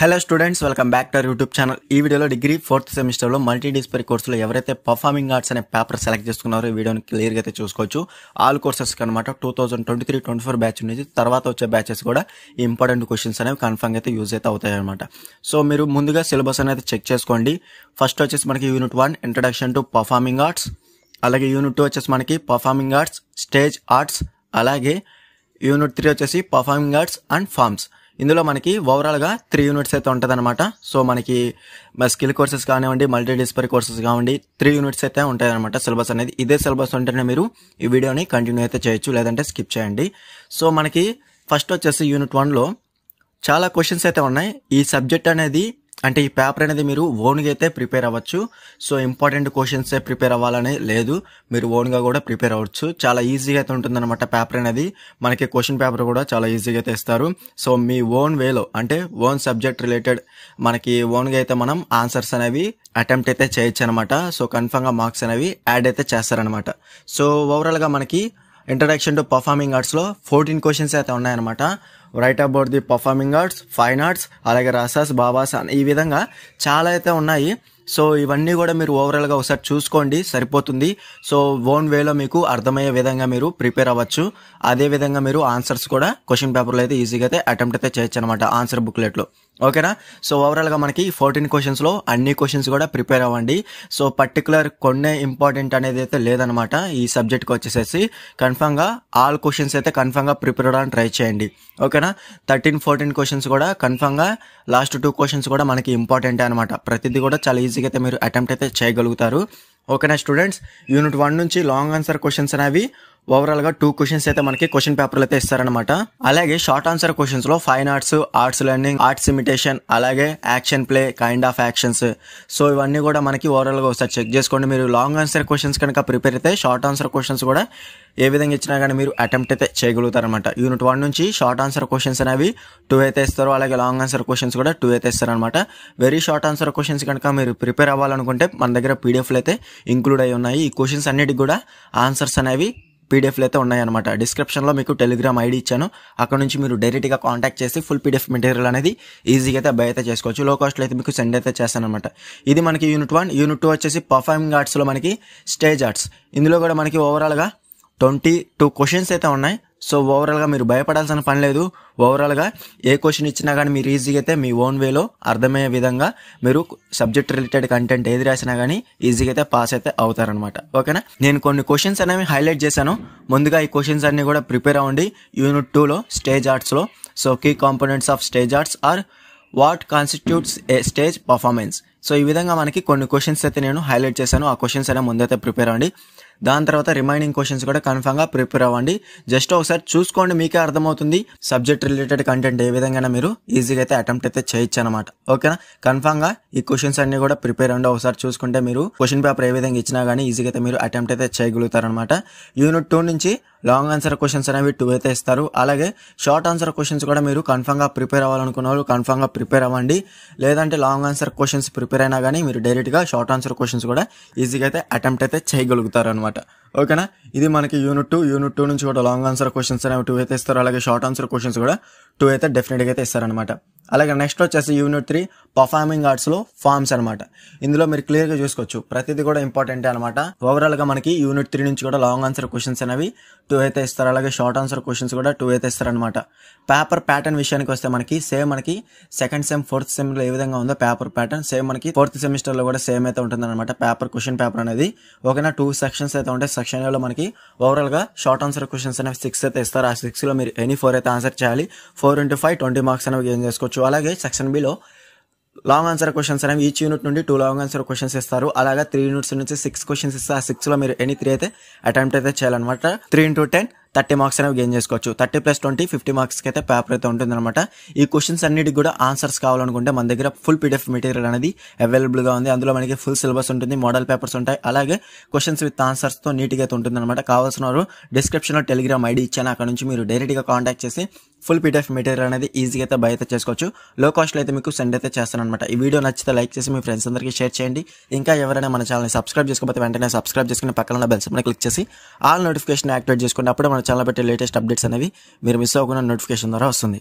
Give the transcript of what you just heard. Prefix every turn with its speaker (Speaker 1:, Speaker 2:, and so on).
Speaker 1: Hello students, welcome back to our YouTube channel. ఈ వీడియోలో degree 4th సెమిస్టర్లో multidisciplinary కోర్సులో ఎవరైతే పర్ఫార్మింగ్ ఆర్ట్స్ అనే పేపర్ సెలెక్ట్ చేసుకున్నారో ఈ వీడియోని క్లియర్గా అయితే చూసుకోవచ్చు. ఆల్ కోర్సెస్కి అనమాట 2023-24 బ్యాచ్ నుంచి తర్వాత వచ్చే బ్యాచెస్ కూడా ఈ ఇంపార్టెంట్ క్వశ్చన్స్ అనేవి కన్ఫర్మ్ అయితే యూజ్ అయితే అవుతాయి అనమాట. సో మీరు ముందుగా సిలబస్ అనేది చెక్ చేసుకోండి. ఫస్ట్ వచ్చేసి మనకి unit 1 introduction to performing arts, అలాగే యూనిట్ 2 వచ్చేసి మనకి పర్ఫార్మింగ్ ఆర్ట్స్, స్టేజ్ ఆర్ట్స్, అలాగే యూనిట్ 3 వచ్చేసి పర్ఫార్మింగ్ ఆర్ట్స్ అండ్ ఫార్మ్స్. ఇందులో మనకి ఓవరాల్గా 3 యూనిట్స్ అయితే ఉంటుంది అనమాట. సో మనకి స్కిల్ కోర్సెస్ కానివ్వండి, మల్టీడిసిప్లినరీ కోర్సెస్ కానివ్వండి, 3 యూనిట్స్ అయితే ఉంటాయి అనమాట. సిలబస్ అనేది ఇదే సిలబస్ ఉంటేనే మీరు ఈ వీడియోని కంటిన్యూ అయితే చేయొచ్చు, లేదంటే స్కిప్ చేయండి. సో మనకి ఫస్ట్ వచ్చేసి యూనిట్ 1లో చాలా క్వశ్చన్స్ అయితే ఉన్నాయి. ఈ సబ్జెక్ట్ అనేది అంటే ఈ పేపర్ అనేది మీరు ఓన్గా అయితే ప్రిపేర్ అవ్వచ్చు. సో ఇంపార్టెంట్ క్వశ్చన్సే ప్రిపేర్ అవ్వాలని లేదు, మీరు ఓన్గా కూడా ప్రిపేర్ అవ్వచ్చు. చాలా ఈజీగా అయితే ఉంటుందన్నమాట పేపర్ అనేది. మనకి క్వశ్చన్ పేపర్ కూడా చాలా ఈజీగా అయితే ఇస్తారు. సో మీ ఓన్ వేలో అంటే ఓన్ సబ్జెక్ట్ రిలేటెడ్ మనకి ఓన్గా అయితే మనం ఆన్సర్స్ అనేవి అటెంప్ట్ అయితే చేయొచ్చు అనమాట. సో కన్ఫర్మ్గా మార్క్స్ అనేవి యాడ్ అయితే చేస్తారనమాట. సో ఓవరాల్గా మనకి ఇంట్రడక్షన్ టు పర్ఫార్మింగ్ ఆర్ట్స్లో 14 క్వశ్చన్స్ అయితే ఉన్నాయన్నమాట. Write about the performing arts, fine arts, అలాగే రసాస్, బాబాస్ ఈ విధంగా చాలా అయితే ఉన్నాయి. సో ఇవన్నీ కూడా మీరు ఓవరాల్గా ఒకసారి చూసుకోండి, సరిపోతుంది. సో ఓన్ వేలో మీకు అర్థమయ్యే విధంగా మీరు ప్రిపేర్ అవ్వచ్చు. అదే విధంగా మీరు ఆన్సర్స్ కూడా క్వశ్చన్ పేపర్లో అయితే ఈజీగా అయితే అటెంప్ట్ అయితే చేయొచ్చు అనమాట, ఆన్సర్ బుక్లెట్లో. ఓకేనా? సో ఓవరాల్గా మనకి 14 క్వశ్చన్స్లో అన్ని క్వశ్చన్స్ కూడా ప్రిపేర్ అవ్వండి. సో పర్టికులర్ కొన్నే ఇంపార్టెంట్ అనేది అయితే లేదనమాట. ఈ సబ్జెక్ట్కి వచ్చేసేసి కన్ఫర్మ్గా ఆల్ క్వశ్చన్స్ అయితే కన్ఫర్మ్గా ప్రిపేర్ అవ్వడానికి ట్రై చేయండి. ఓకేనా? 13-14 క్వశ్చన్స్ కూడా కన్ఫర్మ్గా, లాస్ట్ 2 క్వశ్చన్స్ కూడా మనకి ఇంపార్టెంటే అనమాట. ప్రతిదీ కూడా చాలా ఈజీగా అయితే మీరు అటెంప్ట్ అయితే చేయగలుగుతారు. ఓకేనా స్టూడెంట్స్? యూనిట్ 1 నుంచి లాంగ్ ఆన్సర్ క్వశ్చన్స్ అనేవి ఓవరాల్గా 2 క్వశ్చన్స్ అయితే మనకి క్వశ్చన్ పేపర్లో అయితే ఇస్తారనమాట. అలాగే షార్ట్ ఆన్సర్ క్వశ్చన్స్ లో fine arts, arts learning, arts imitation, అలాగే action play, kind of actions. So ఇవన్నీ కూడా మనకి ఓవరాల్గా ఒకసారి చెక్ చేసుకోండి. మీరు లాంగ్ ఆన్సర్ క్వశ్చన్స్ కనుక ప్రిపేర్ అయితే షార్ట్ ఆన్సర్ క్వశ్చన్స్ కూడా ఏ విధంగా ఇచ్చినా కానీ మీరు అటెంప్ట్ అయితే చేయగలుగుతారనమాట. యూనిట్ 1 నుంచి షార్ట్ ఆన్సర్ క్వశ్చన్స్ అనేవి 2 అయితే ఇస్తారు, అలాగే లాంగ్ ఆన్సర్ క్వశ్చన్స్ కూడా 2 అయితే ఇస్తారనమాట. వెరీ షార్ట్ ఆన్సర్ క్వశ్చన్స్ కనుక మీరు ప్రిపేర్ అవ్వాలనుకుంటే మన దగ్గర పీడిఎఫ్లు అయితే ఇంక్లూడ్ అయి ఉన్నాయి. ఈ క్వశ్చన్స్ అన్నిటికి కూడా ఆన్సర్స్ అనేవి పీడిఎఫ్లు అయితే ఉన్నాయన్నమాట. డిస్క్రిప్షన్లో మీకు టెలిగ్రామ్ ఐడి ఇచ్చాను, అక్కడ నుంచి మీరు డైరెక్ట్గా కాంటాక్ట్ చేసి ఫుల్ పీడిఎఫ్ మెటీరియల్ అనేది ఈజీగా అయితే బై అయితే చేసుకోవచ్చు. లో కాస్ట్లో అయితే మీకు సెండ్ అయితే చేస్తాను అనమాట. ఇది మనకి యూనిట్ 1. యూనిట్ 2 వచ్చేసి పర్ఫార్మింగ్ ఆర్ట్స్లో మనకి స్టేజ్ ఆర్ట్స్. ఇందులో కూడా మనకి ఓవరాల్గా 22 క్వశ్చన్స్ అయితే ఉన్నాయి. సో ఓవరాల్గా మీరు భయపడాల్సిన పని లేదు. ఓవరాల్గా ఏ క్వశ్చన్ ఇచ్చినా కానీ మీరు ఈజీగా అయితే మీ ఓన్ వేలో అర్థమయ్యే విధంగా మీరు సబ్జెక్ట్ రిలేటెడ్ కంటెంట్ ఏది రాసినా కానీ ఈజీగా అయితే పాస్ అయితే అవుతారనమాట. ఓకేనా? నేను కొన్ని క్వశ్చన్స్ అనేవి హైలైట్ చేశాను. ముందుగా ఈ క్వశ్చన్స్ అన్ని కూడా ప్రిపేర్ అవ్వండి. యూనిట్ 2లో స్టేజ్ ఆర్ట్స్లో so key components of stage arts are what constitutes a stage performance. So ఈ విధంగా మనకి కొన్ని క్వశ్చన్స్ అయితే నేను హైలైట్ చేశాను. ఆ క్వశ్చన్స్ అయినా ముందైతే ప్రిపేర్ అవ్వండి. దాని తర్వాత రిమైనింగ్ క్వశ్చన్స్ కూడా కన్ఫర్మ్గా ప్రిపేర్ అవ్వండి. జస్ట్ ఒకసారి చూసుకోండి, మీకే అర్థమవుతుంది సబ్జెక్ట్ రిలేటెడ్ కంటెంట్ ఏ విధంగా మీరు ఈజీగా అయితే అటెంప్ట్ అయితే చేయొచ్చు అనమాట. ఓకేనా? కన్ఫర్మ్గా ఈ క్వశ్చన్స్ అన్ని కూడా ప్రిపేర్ అవ్వండి. ఒకసారి చూసుకుంటే మీరు క్వశ్చన్ పేపర్ ఏ విధంగా ఇచ్చినా కానీ ఈజీగా అయితే మీరు అటెంప్ట్ అయితే చేయగలుగుతారనమాట. యూనిట్ 2 నుంచి లాంగ్ ఆన్సర్ క్వశ్చన్స్ అనేవి 2 అయితే ఇస్తారు. అలాగే షార్ట్ ఆన్సర్ క్వశ్చన్స్ కూడా మీరు కన్ఫర్మ్గా ప్రిపేర్ అవ్వాలనుకున్న వాళ్ళు కన్ఫర్మ్గా ప్రిపేర్ అవ్వండి. లేదంటే లాంగ్ ఆన్సర్ క్వశ్చన్స్ ప్రిపేర్ అయినా కానీ మీరు డైరెక్ట్గా షార్ట్ ఆన్సర్ క్వశ్చన్స్ కూడా ఈజీగా అయితే అటెంప్ట్ అయితే చేయగలుగుతారు అనమాట. ఓకేనా? ఇది మనకి యూనిట్ 2. యూనిట్ 2 నుంచి కూడా లాంగ్ ఆన్సర్ క్వశ్చన్స్ అనేవి 2 అయితే ఇస్తారు. అలాగే షార్ట్ ఆన్సర్ క్వశ్చన్స్ కూడా 2 అయితే డెఫినెట్గా అయితే ఇస్తారనమాట. అలాగే నెక్స్ట్ వచ్చేసి యూనిట్ 3 పర్ఫార్మింగ్ ఆర్ట్స్లో ఫార్మ్స్ అనమాట. ఇందులో మీరు క్లియర్గా చూసుకోవచ్చు, ప్రతిదీ కూడా ఇంపార్టెంటే అనమాట. ఓవరాల్గా మనకి యూనిట్ 3 నుంచి కూడా లాంగ్ ఆన్సర్ క్వశ్చన్స్ అనేవి 2 అయితే ఇస్తారు. అలాగే షార్ట్ ఆన్సర్ క్వశ్చన్స్ కూడా 2 అయితే ఇస్తారనమాట. పేపర్ ప్యాటర్న్ విషయానికి వస్తే మనకి సేమ్ మనకి సెకండ్ సెమ్ 4th సెమ్లో ఏ విధంగా ఉందో పేపర్ ప్యాటర్న్ సేమ్ మనకి 4th సెమిస్టర్లో కూడా సేమ్ అయితే ఉంటుంది అనమాట. పేపర్ క్వశ్చన్ పేపర్ అనేది ఓకేనా 2 సెక్షన్స్ అయితే ఉంటాయి. సెక్షన్ ఏలో మనకి ఓవరాల్గా షార్ట్ ఆన్సర్ క్వశ్చన్స్ అనేవి 6 అయితే ఇస్తారు. ఆ 6లో మీరు ఎనీ 4 అయితే ఆన్సర్ చేయాలి. 4 into 5 20 మార్క్స్ అనేవి గెయిన్ చేసుకోవచ్చు. అలాగే section below long answer questions అనేవి ఈచ్ యూనిట్ నుండి 2 లాంగ్ ఆన్సర్ క్వశ్చన్స్ ఇస్తారు. అలాగే 3 యూనిట్స్ నుంచి 6 క్వశ్చన్స్ ఇస్తారు. ఆ 6లో మీరు ఎనీ 3 అయితే అటెంప్ట్ అయితే చేయాలన్నమాట. 3 into 10 30 మార్క్స్ అనేవి గెయిన్ చేసుకోవచ్చు. 30 + 20 50 మార్క్స్కి అయితే పేపర్ అయితే ఉంటుందన్నమాట. ఈ క్వశ్చన్స్ అన్నిటికి కూడా ఆన్సర్స్ కావాలనుకుంటే మన దగ్గర ఫుల్ పీడిఎఫ్ మెటీరియల్ అనేది అవైలబుల్గా ఉంది. అందులో మనకి ఫుల్ సిలబస్ ఉంటుంది, మోడల్ పేపర్స్ ఉంటాయి, అలాగే క్వశ్చన్స్ విత్ ఆన్సర్స్తో నీట్గా అయితే ఉంటుందన్నమాట. కావాల్సిన వారు డిస్క్రిప్షన్లో టెలిగ్రామ్ ఐడి ఇచ్చాను, అక్కడ నుంచి మీరు డైరెక్ట్గా కాంటాక్ట్ చేసి ఫుల్ పీడిఎఫ్ మెటీరియల్ అనేది ఈజీగా అయితే బై అయితే చేసుకోవచ్చు. లో కాస్ట్లో అయితే మీకు సెండ్ అయితే చేస్తాను అనమాట. ఈ వీడియో నచ్చితే లైక్ చేసి మీ ఫ్రెండ్స్ అందరికీ షేర్ చేయండి. ఇంకా ఎవరైనా మన ఛానల్ని సబ్స్క్రైబ్ చేసుకోకపోతే వెంటనే సబ్స్క్రైబ్ చేసుకుని పక్కన ఉన్న బెల్ సింబల్ని క్లిక్ చేసి ఆల్ నోటిఫికేషన్ యాక్టివేట్ చేసుకుంటే అప్పుడే మన ఛానల్ పెట్టే లేటెస్ట్ అప్డేట్స్ అనేవి మీరు మిస్ అవ్వకుండా నోటిఫికేషన్ ద్వారా వస్తుంది.